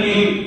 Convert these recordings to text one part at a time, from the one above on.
1.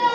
2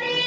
3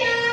4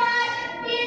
5 3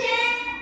6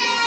4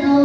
2